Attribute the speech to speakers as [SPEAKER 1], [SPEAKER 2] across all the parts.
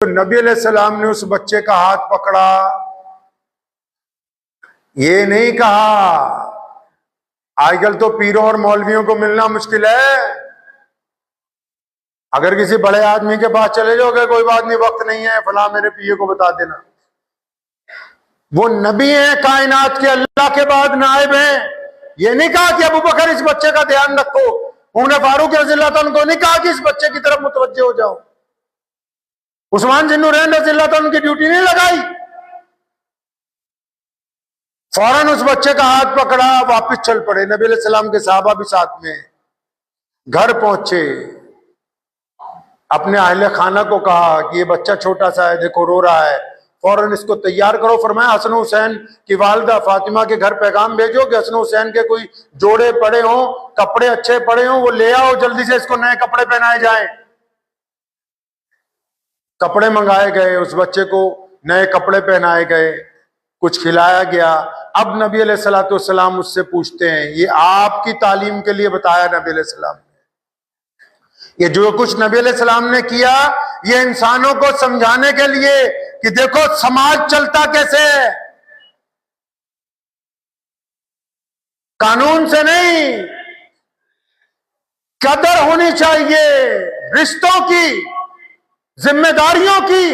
[SPEAKER 1] तो नबी अलैहिस्सलाम ने उस बच्चे का हाथ पकड़ा, ये नहीं कहा आजकल तो पीरों और मौलवियों को मिलना मुश्किल है, अगर किसी बड़े आदमी के पास चले जाओगे कोई बात नहीं, वक्त नहीं है, फला मेरे पिए को बता देना। वो नबी हैं कायनात के, अल्लाह के बाद नायब हैं। ये नहीं कहा कि अबू बकर इस बच्चे का ध्यान रखो, उमर फारूक रज़ियल्लाहु अन्हु को नहीं कहा कि इस बच्चे की तरफ मुतवज्जे हो जाओ, उस्मान ज़िन्नुरैन रज़ियल्लाहु अन्हु की ड्यूटी नहीं लगाई। फौरन उस बच्चे का हाथ पकड़ा, वापस चल पड़े। नबी अलैहिस्सलाम के सहाबा भी साथ में। घर पहुंचे, अपने अहले खाना को कहा कि ये बच्चा छोटा सा है, देखो रो रहा है, फौरन इसको तैयार करो। फरमाया हसन हुसैन की वालिदा फातिमा के घर पैगाम भेजो कि हसन हुसैन के कोई जोड़े पड़े हों, कपड़े अच्छे पड़े हों, वो ले आओ, जल्दी से इसको नए कपड़े पहनाए जाएं। कपड़े मंगाए गए, उस बच्चे को नए कपड़े पहनाए गए, कुछ खिलाया गया। अब नबी अलैहिस्सलातु वस्सलाम उससे पूछते हैं, ये आपकी तालीम के लिए बताया नबी अलैहिस्सलाम ने, ये जो कुछ नबी अलैहिस्सलाम ने किया ये इंसानों को समझाने के लिए कि देखो समाज चलता कैसे है, कानून से नहीं, कदर होनी चाहिए रिश्तों की, जिम्मेदारियों की,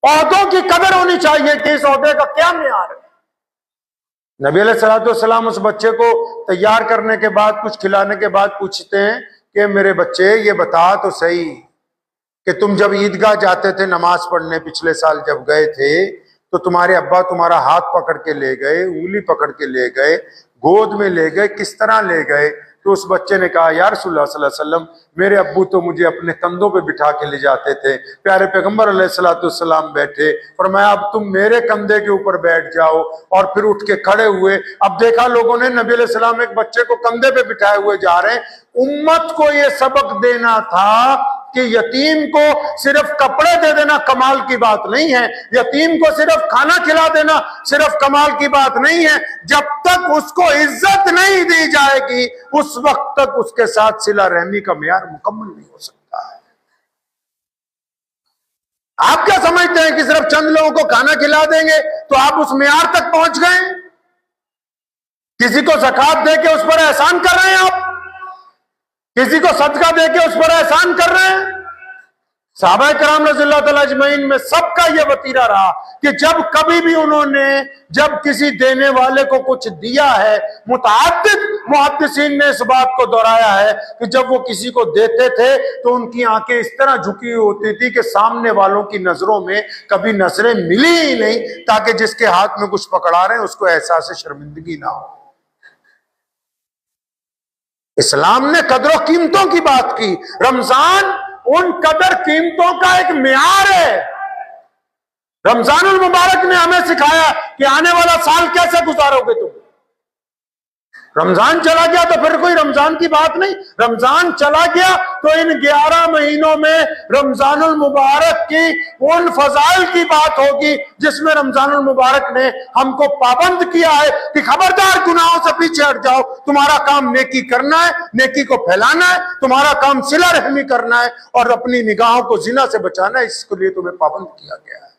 [SPEAKER 1] औहदों की कदर होनी चाहिए कि इस औहदे का क्या मेयार है। नबी अलैहिस्सलातु वस्सलाम उस बच्चे को तैयार करने के बाद, कुछ खिलाने के बाद पूछते हैं कि मेरे बच्चे ये बता तो सही कि तुम जब ईदगाह जाते थे नमाज पढ़ने, पिछले साल जब गए थे, तो तुम्हारे अब्बा तुम्हारा हाथ पकड़ के ले गए, उंगली पकड़ के ले गए, गोद में ले गए, किस तरह ले गए? तो उस बच्चे ने कहा, या रसूलुल्लाह सल्लल्लाहु अलैहि वसल्लम, मेरे अब्बू तो मुझे अपने कंधों पे बिठा के ले जाते थे, प्यारे पैगंबर अलैहिस्सलातु वस्सलाम बैठे, फरमाया अब तुम मेरे कंधे के ऊपर बैठ जाओ, और फिर उठ के खड़े हुए। अब देखा लोगों ने नबी अलैहिस्सलाम एक बच्चे को कंधे पे बिठाए हुए जा रहे हैं। उम्मत को ये सबक देना था कि यतीम को सिर्फ कपड़े दे देना कमाल की बात नहीं है, यतीम को सिर्फ खाना खिला देना सिर्फ कमाल की बात नहीं है। जब तक उसको इज्जत नहीं दी जाएगी उस वक्त तक उसके साथ सिला रहमी का मेयार मुकम्मल नहीं हो सकता है। आप क्या समझते हैं कि सिर्फ चंद लोगों को खाना खिला देंगे तो आप उस मेयार तक पहुंच गए? किसी को ज़कात दे के उस पर एहसान कर रहे हैं आप, किसी को सदका देके उस पर एहसान कर रहे हैं। सहाबा किराम रज़ियल्लाहु तआला अजमईन में सबका यह वतीरा रहा कि जब कभी भी उन्होंने जब किसी देने वाले को कुछ दिया है, मुतअद्दिद मुहद्दिसीन ने इस बात को दोहराया है कि जब वो किसी को देते थे तो उनकी आंखें इस तरह झुकी होती थी कि सामने वालों की नजरों में कभी नजरें मिली ही नहीं, ताकि जिसके हाथ में कुछ पकड़ा रहे हैं उसको एहसास शर्मिंदगी ना हो। इस्लाम ने कदरों कीमतों की बात की। रमजान उन कदर कीमतों का एक मेयार है। रमजानुल मुबारक ने हमें सिखाया कि आने वाला साल कैसे गुजारोगे तुम। रमजान चला गया तो फिर कोई रमजान की बात नहीं, रमजान चला गया तो इन 11 महीनों में रमजानुल मुबारक की उन फजाइल की बात होगी जिसमें रमजानुल मुबारक ने हमको पाबंद किया है कि खबरदार गुनाहों से पीछे हट जाओ, तुम्हारा काम नेकी करना है, नेकी को फैलाना है, तुम्हारा काम सिला रहमी करना है और अपनी निगाहों को जिना से बचाना है, इसके लिए तुम्हें पाबंद किया गया है।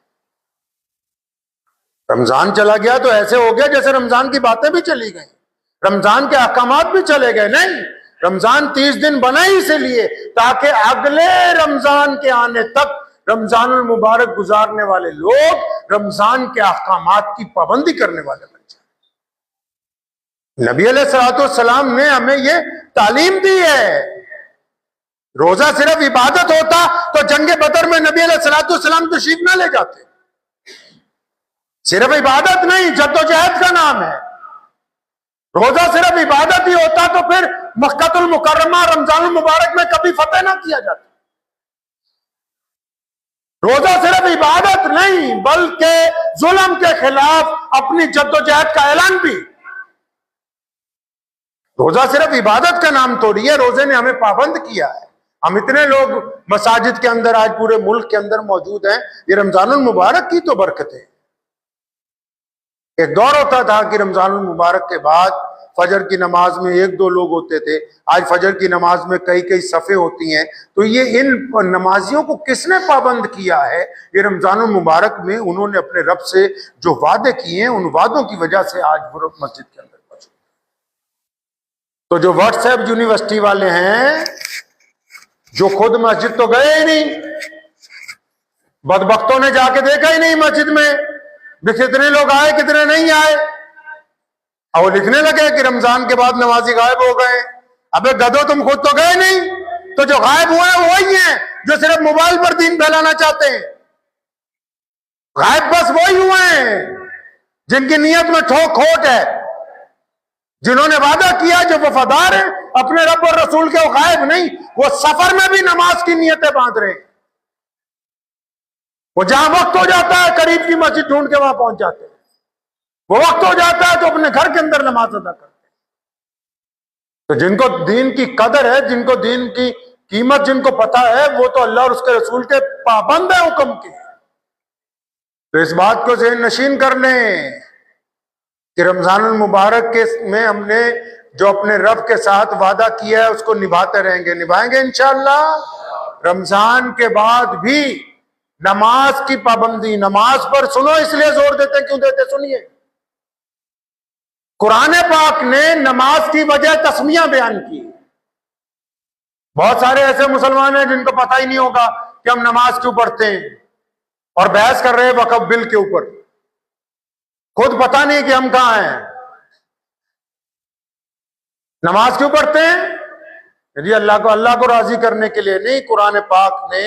[SPEAKER 1] रमजान चला गया तो ऐसे हो गया जैसे रमजान की बातें भी चली गई, रमजान के अहकामात भी चले गए। नहीं, रमजान 30 दिन बना ही इसलिए ताकि अगले रमजान के आने तक रमजानुल मुबारक गुजारने वाले लोग रमजान के अहकामात की पाबंदी करने वाले बन जाए। नबी अलैहिस्सलातु वस्सलाम ने हमें ये तालीम दी है। रोजा सिर्फ इबादत होता तो जंगे बदर में नबी अलैहिस्सलातु वस्सलाम तशरीफ ना ले जाते। सिर्फ इबादत नहीं, जद्दोजहद का नाम है। रोजा सिर्फ इबादत ही होता तो फिर मक्कातुल मुकर्रमा रमजानुल मुबारक में कभी फतेह ना किया जाता। रोजा सिर्फ इबादत नहीं बल्कि जुल्म के खिलाफ अपनी जद्दोजहद का ऐलान भी। रोजा सिर्फ इबादत का नाम थोड़ी है, रोजे ने हमें पाबंद किया है। हम इतने लोग मसाजिद के अंदर आज पूरे मुल्क के अंदर मौजूद हैं, ये रमजानुल मुबारक की तो बरकत है। एक दौर होता था कि रमजानुल मुबारक के बाद फजर की नमाज में 1-2 लोग होते थे, आज फजर की नमाज में कई कई सफ़े होती हैं। तो ये इन नमाजियों को किसने पाबंद किया है? ये रमजान मुबारक में उन्होंने अपने रब से जो वादे किए हैं, उन वादों की वजह से आज वो मस्जिद के अंदर पहुंचे। तो जो व्हाट्सएप यूनिवर्सिटी वाले हैं, जो खुद मस्जिद तो गए ही नहीं, बदबख्तों ने जाके देखा ही नहीं मस्जिद में भी कितने लोग आए कितने नहीं आए, और वो लिखने लगे कि रमजान के बाद नमाजी गायब हो गए। अबे गधो, तुम खुद तो गए नहीं, तो जो गायब हुए हैं वही हैं जो सिर्फ मोबाइल पर दीन फैलाना चाहते हैं। गायब बस वही हुए हैं जिनकी नीयत में ठोक खोट है, जिन्होंने वादा किया, जो वफादार है अपने रब और रसूल के, वो गायब नहीं, वो सफर में भी नमाज की नीयतें बांध रहे हैं। वो जहां वक्त हो जाता है करीब की मस्जिद ढूंढ के वहां पहुंच जाते हैं, वो वक्त हो जाता है तो अपने घर के अंदर नमाज अदा करते हैं। तो जिनको दीन की कदर है, जिनको दीन की कीमत जिनको पता है, वो तो अल्लाह और उसके रसूल के पाबंद है हुक्म के। तो इस बात को ज़हन नशीन कर लें कि रमजान मुबारक के में हमने जो अपने रब के साथ वादा किया है उसको निभाते रहेंगे, निभाएंगे इंशाअल्लाह। रमजान के बाद भी नमाज की पाबंदी, नमाज पर सुनो, इसलिए जोर देते, क्यों देते सुनिए। कुरान पाक ने नमाज की वजह तस्मियां बयान की। बहुत सारे ऐसे मुसलमान हैं जिनको पता ही नहीं होगा कि हम नमाज क्यों पढ़ते हैं, और बहस कर रहे हैं वक्फ बिल के ऊपर, खुद पता नहीं कि हम कहां हैं। नमाज क्यों पढ़ते हैं? यदि अल्लाह को राजी करने के लिए नहीं। कुरान पाक ने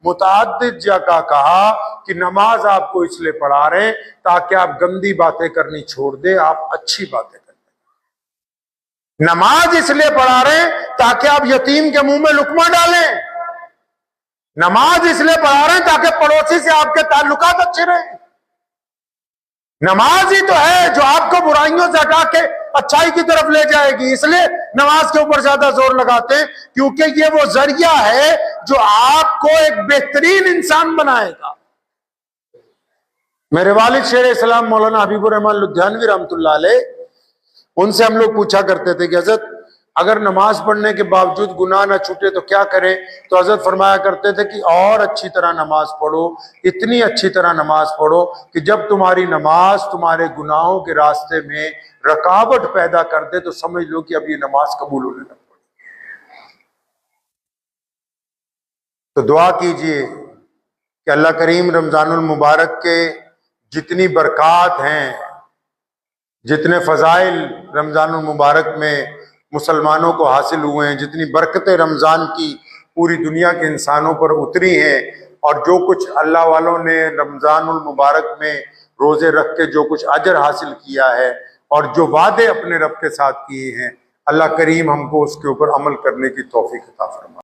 [SPEAKER 1] मुतअद्दिद जगह कहा कि नमाज आपको इसलिए पढ़ा रहे हैं ताकि आप गंदी बातें करनी छोड़ दे, आप अच्छी बातें करें। नमाज इसलिए पढ़ा रहे हैं ताकि आप यतीम के मुंह में लुकमा डालें। नमाज इसलिए पढ़ा रहे हैं ताकि पड़ोसी से आपके ताल्लुकात अच्छे रहें। नमाज ही तो है जो आपको बुराइयों से हटा के अच्छाई की तरफ ले जाएगी। इसलिए नमाज के ऊपर ज्यादा जोर लगाते हैं, क्योंकि ये वो जरिया है जो आपको एक बेहतरीन इंसान बनाएगा। मेरे वालिद शेर इस्लाम मौलाना हबीबुर रहमान लुधियानवी रहमतुल्लाह अलैह, उनसे हम लोग पूछा करते थे कि हजरत अगर नमाज पढ़ने के बावजूद गुनाह ना छूटे तो क्या करें? तो हजरत फरमाया करते थे कि और अच्छी तरह नमाज पढ़ो, इतनी अच्छी तरह नमाज पढ़ो कि जब तुम्हारी नमाज तुम्हारे गुनाहों के रास्ते में रुकावट पैदा कर दे तो समझ लो कि अब ये नमाज कबूल होने लग पड़ी। तो दुआ कीजिए कि अल्लाह करीम रमजानुल मुबारक के जितनी बरक़ात हैं, जितने फजाइल रमजानुल मुबारक में मुसलमानों को हासिल हुए हैं, जितनी बरकतें रमज़ान की पूरी दुनिया के इंसानों पर उतरी हैं, और जो कुछ अल्लाह वालों ने रमज़ानुल मुबारक में रोज़े रख के जो कुछ अजर हासिल किया है और जो वादे अपने रब के साथ किए हैं, अल्लाह करीम हमको उसके ऊपर अमल करने की तौफीक अता फरमाए।